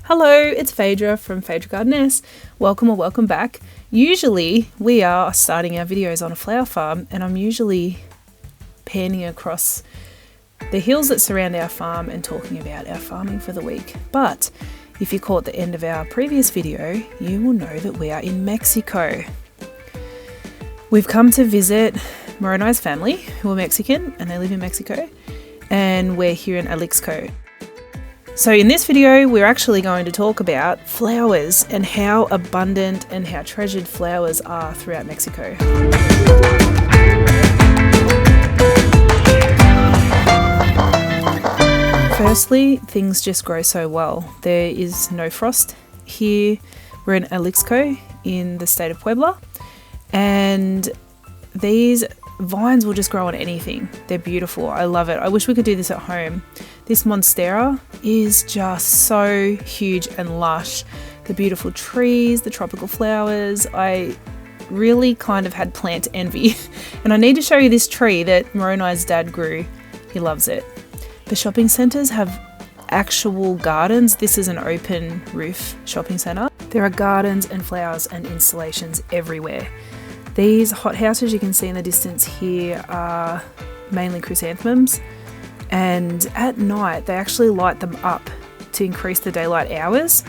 Hello, it's Phaedra from Phaedra Gardeness. Welcome or welcome back. Usually we are starting our videos on a flower farm and I'm usually panning across the hills that surround our farm and talking about our farming for the week. But if you caught the end of our previous video, you will know that we are in Mexico. We've come to visit Moroni's family, who are Mexican and they live in Mexico, and we're here in Alixco. So in this video, we're actually going to talk about flowers and how abundant and how treasured flowers are throughout Mexico. Firstly, things just grow so well. There is no frost here. We're in Alixco in the state of Puebla, and these vines will just grow on anything. They're beautiful. I love it. I wish we could do this at home. This monstera is just so huge and lush. The beautiful trees, the tropical flowers. I really kind of had plant envy. And I need to show you this tree that Moroni's dad grew. He loves it. The shopping centres have actual gardens. This is an open roof shopping centre. There are gardens and flowers and installations everywhere. These hothouses you can see in the distance here are mainly chrysanthemums, and at night they actually light them up to increase the daylight hours.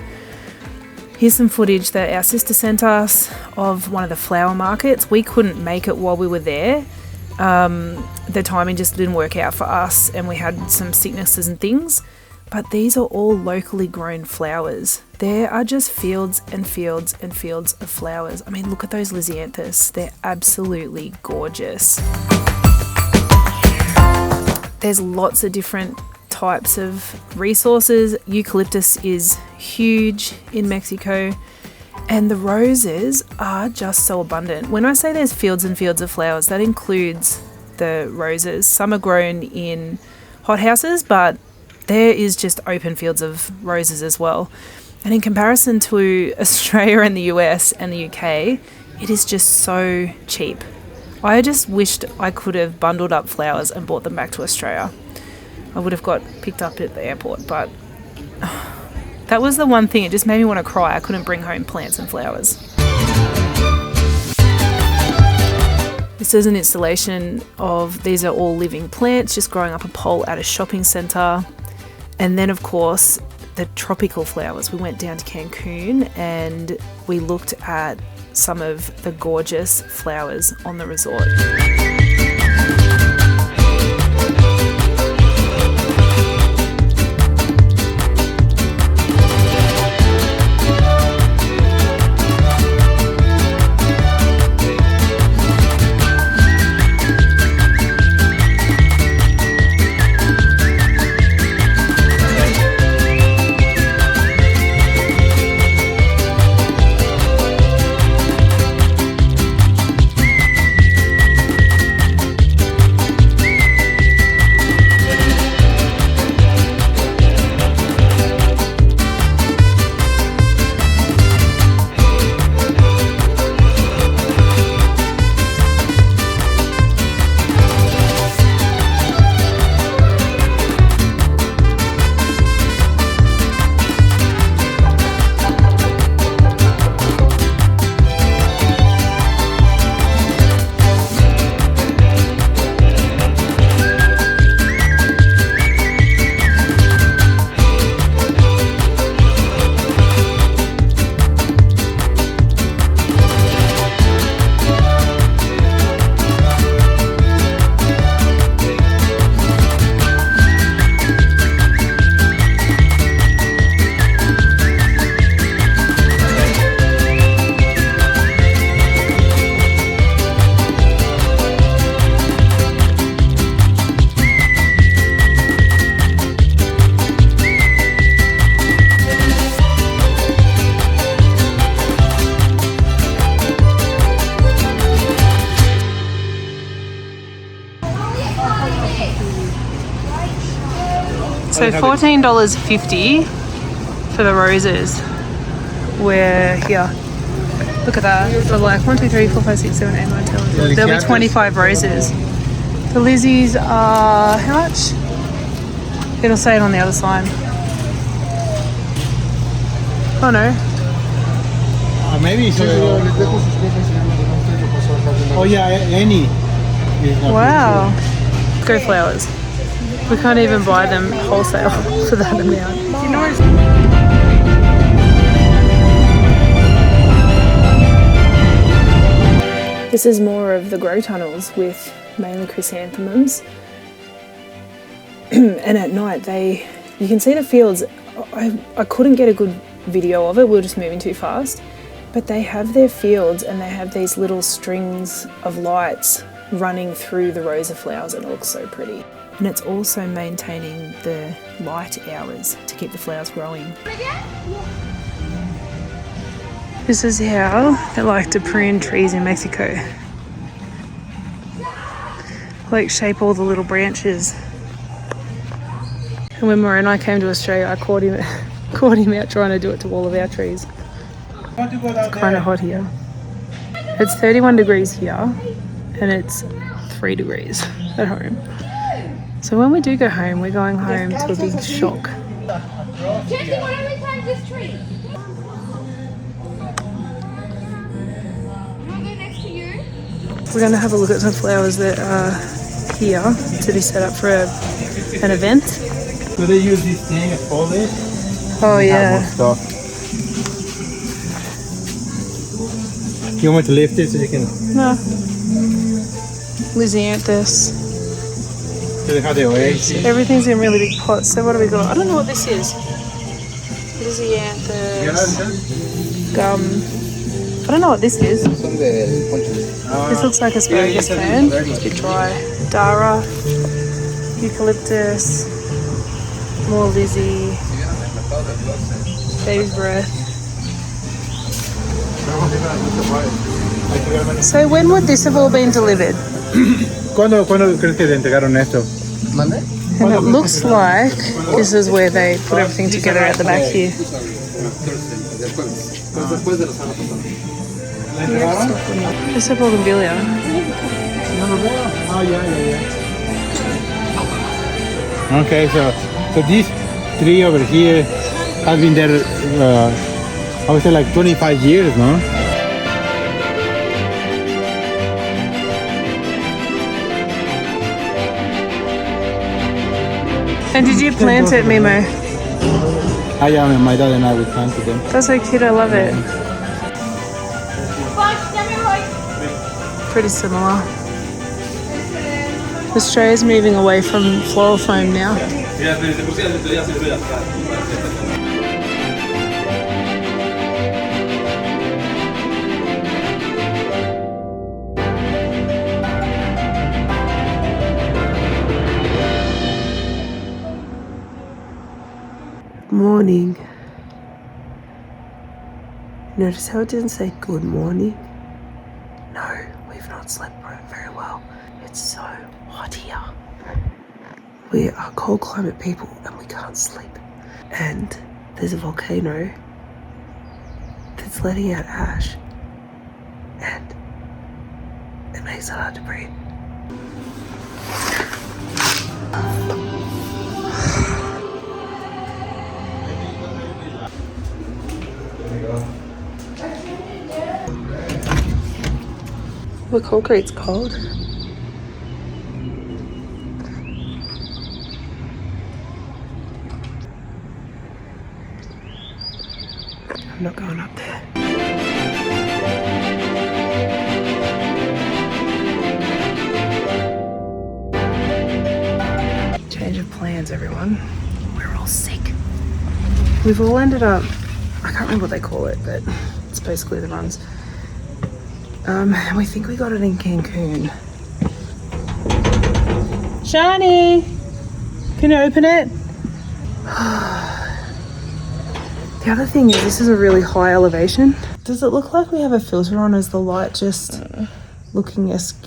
Here's some footage that our sister sent us of one of the flower markets. We couldn't make it while we were there. The timing just didn't work out for us and we had some sicknesses and things. But these are all locally grown flowers. There are just fields and fields and fields of flowers. I mean, look at those lisianthus. They're absolutely gorgeous. There's lots of different types of resources. Eucalyptus is huge in Mexico, and the roses are just so abundant. When I say there's fields and fields of flowers, that includes the roses. Some are grown in hothouses, but there is just open fields of roses as well. And in comparison to Australia and the US and the UK, it is just so cheap. I just wished I could have bundled up flowers and brought them back to Australia. I would have got picked up at the airport, but that was the one thing. It just made me want to cry. I couldn't bring home plants and flowers. This is an installation of, these are all living plants just growing up a pole at a shopping centre. And then, of course, the tropical flowers. We went down to Cancun and we looked at some of the gorgeous flowers on the resort. So $14.50 for the roses. We're here. Look at that. So like 1, 2, 3, 4, 5, 6, 7, 8, 9, 10, 11. There'll be 25 roses. The lizzies are how much? It'll say it on the other side. Oh no. Maybe so. Oh yeah, any. Wow. Go flowers. We can't even buy them wholesale for that amount. You know, this is more of the grow tunnels with mainly chrysanthemums. And at night you can see the fields. I couldn't get a good video of it, we were just moving too fast. But they have their fields and they have these little strings of lights running through the rows of flowers and it looks so pretty. And it's also maintaining the light hours to keep the flowers growing. This is how they like to prune trees in Mexico. Like shape all the little branches. And when Maura and I came to Australia, I caught him out trying to do it to all of our trees. It's kind of hot here. It's 31 degrees here and it's 3 degrees at home. So when we do go home, we're going home to a big shock. We're going to have a look at some flowers that are here to be set up for an event. Do they use this thing as foliage? Oh yeah. You want me to lift it so you can... No. Lisianthus. Do they have the oasis? Everything's in really big pots. So what do we got? I don't know what this is. Lisianthus. Gum. I don't know what this is. This looks like asparagus plant. It's a bit dry. Dara. Eucalyptus. More Lizzie. Baby's breath. So when would this have all been delivered? ¿Cuándo crees que te entregaron esto? And it looks like this is where they put everything together at the back here. It's a bougainvillea. Okay, so this tree over here has been there, I would say like 25 years, no? And did you plant it, Mimo? I am, my dad and I would planted them. That's so cute, I love it. Pretty similar. Australia's moving away from floral foam now. Morning. Notice how it didn't say good morning? No, we've not slept very well. It's so hot here. We are cold climate people and we can't sleep. And there's a volcano that's letting out ash. And it makes it hard to breathe. The concrete's cold. I'm not going up there. Change of plans, everyone. We're all sick. We've all ended up, I can't remember what they call it, but it's basically the runs. We think we got it in Cancun. Shani! Can you open it? The other thing is this is a really high elevation. Does it look like we have a filter on? Is the light just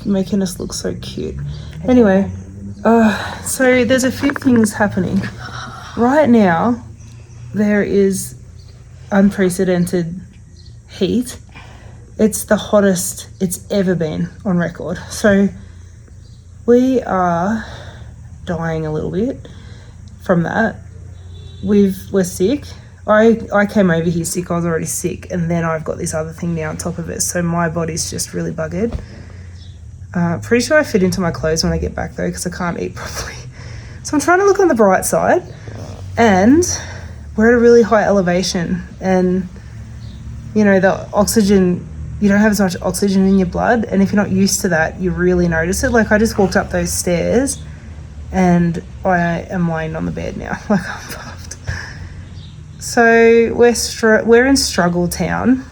making us look so cute? Anyway, so there's a few things happening. Right now, there is unprecedented heat. It's the hottest it's ever been on record. So we are dying a little bit from that. We're sick. I came over here sick. I was already sick, and then I've got this other thing now on top of it. So my body's just really buggered. Pretty sure I fit into my clothes when I get back though, because I can't eat properly. So I'm trying to look on the bright side, and we're at a really high elevation, and you know, the oxygen, you don't have as much oxygen in your blood, and if you're not used to that, you really notice it. Like I just walked up those stairs and I am lying on the bed now. Like I'm puffed. So we're in Struggle Town.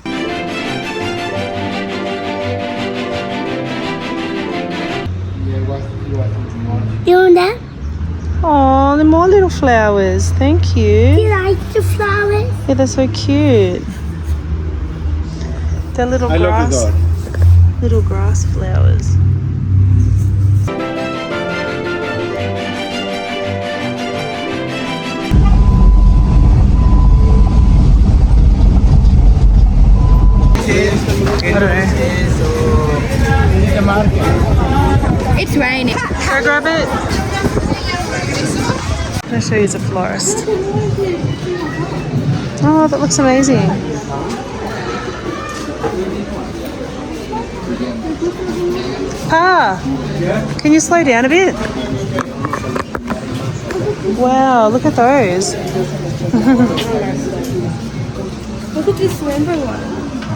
You want that? Oh, they're more little flowers. Thank Do you. you like the flowers? Yeah, they're so cute. They're little I love the grass, dog. little grass flowers. I don't know. It's raining. Can I grab it? I'll show you the florist. Oh, that looks amazing. Pa, can you slow down a bit? Wow, look at those. Look at this rainbow one.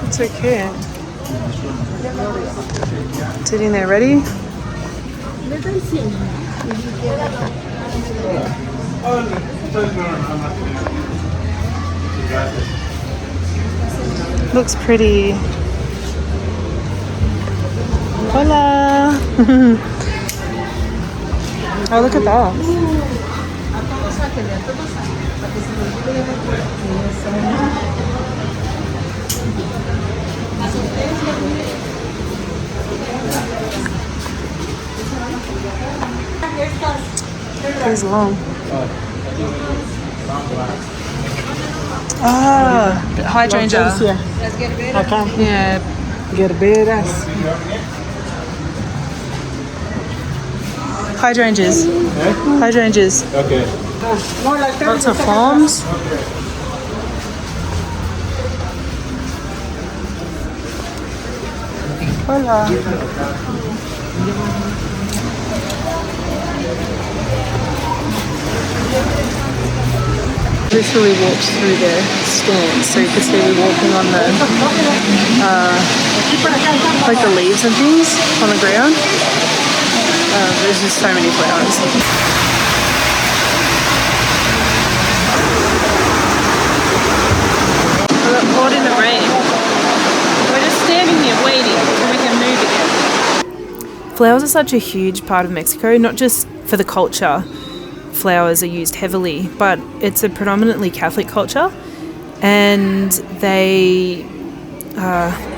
It's so cute. Sitting there, ready? Let them see. Looks pretty. Hola. Oh, look at that. He's long. Ah, hydrangea. Acá. Yeah. Gerberas. Hydrangeas. Hydrangeas. Okay. Lots of palms. Hola. Literally walked through their stands, so you can see me walking on the like the leaves and things on the ground. There's just so many flowers. We got caught in the rain. We're just standing here waiting until we can move again. Flowers are such a huge part of Mexico, not just for the culture. Flowers are used heavily, but it's a predominantly Catholic culture, and they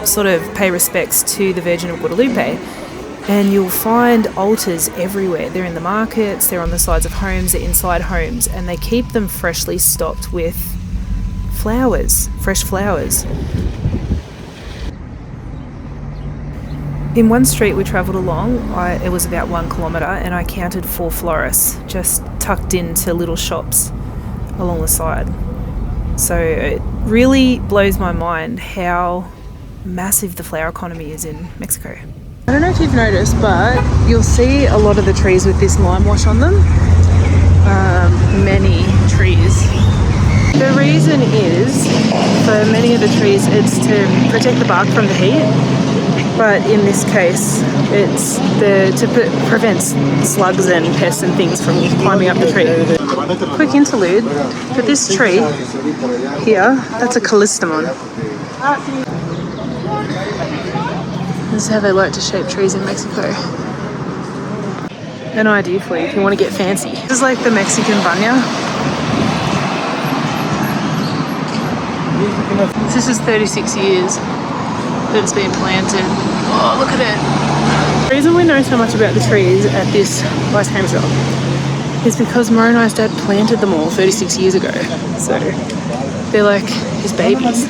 sort of pay respects to the Virgin of Guadalupe. And you'll find altars everywhere. They're in the markets, they're on the sides of homes, they're inside homes, and they keep them freshly stocked with flowers, fresh flowers. In one street we travelled along, it was about 1 kilometre, and I counted 4 florists just tucked into little shops along the side. So it really blows my mind how massive the flower economy is in Mexico. I don't know if you've noticed, but you'll see a lot of the trees with this lime wash on them. Many trees. The reason is, for many of the trees, it's to protect the bark from the heat. But in this case, it's to prevent slugs and pests and things from climbing up the tree. Quick interlude, but this tree here, that's a callistemon. This is how they like to shape trees in Mexico. An idea for you if you want to get fancy. This is like the Mexican banya. This is 36 years that it's been planted. Oh, look at it. The reason we know so much about the trees at this ice cream shop is because Moroni's dad planted them all 36 years ago. So they're like his babies.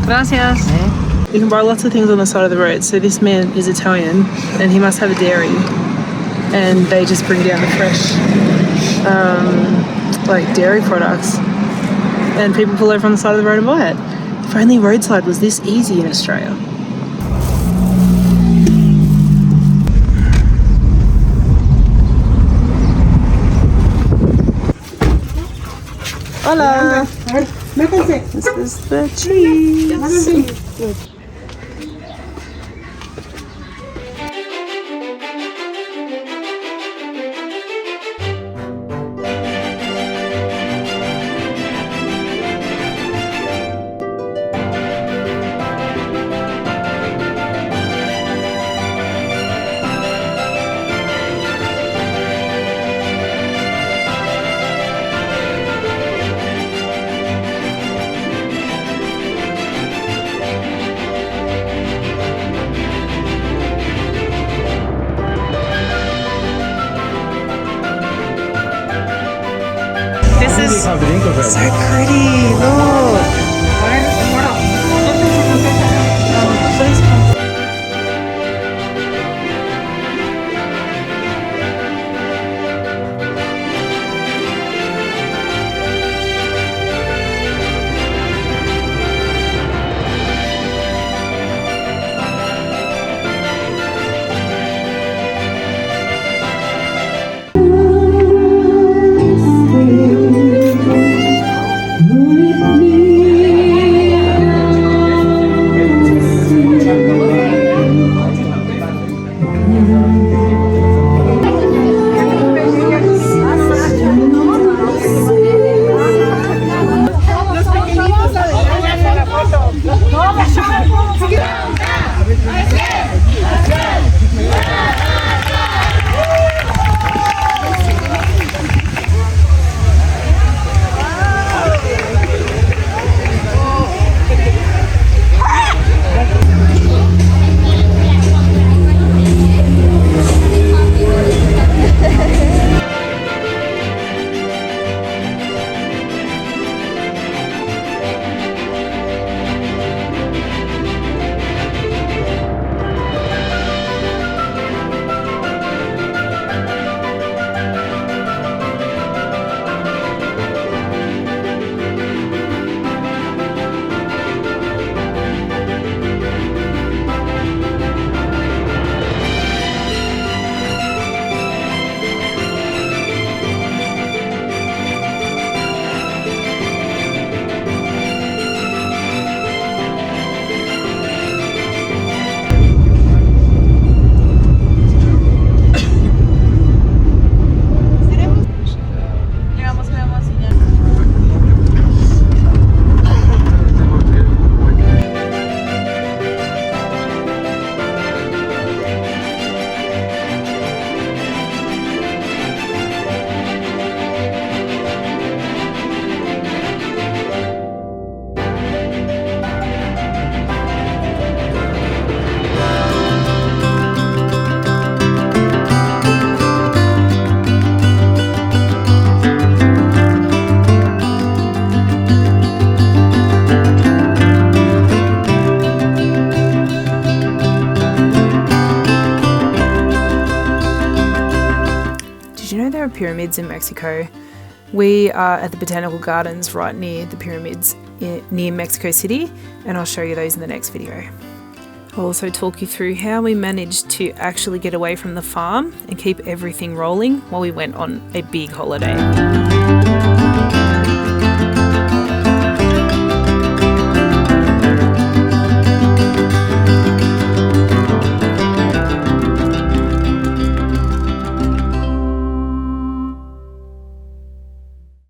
Gracias. You can buy lots of things on the side of the road. So this man is Italian and he must have a dairy, and they just bring down the fresh like dairy products, and people pull over on the side of the road and buy it. If only roadside was this easy in Australia. Hola! This is the cheese. This is so pretty, look! Pyramids in Mexico. We are at the Botanical Gardens right near the pyramids near Mexico City, and I'll show you those in the next video. I'll also talk you through how we managed to actually get away from the farm and keep everything rolling while we went on a big holiday.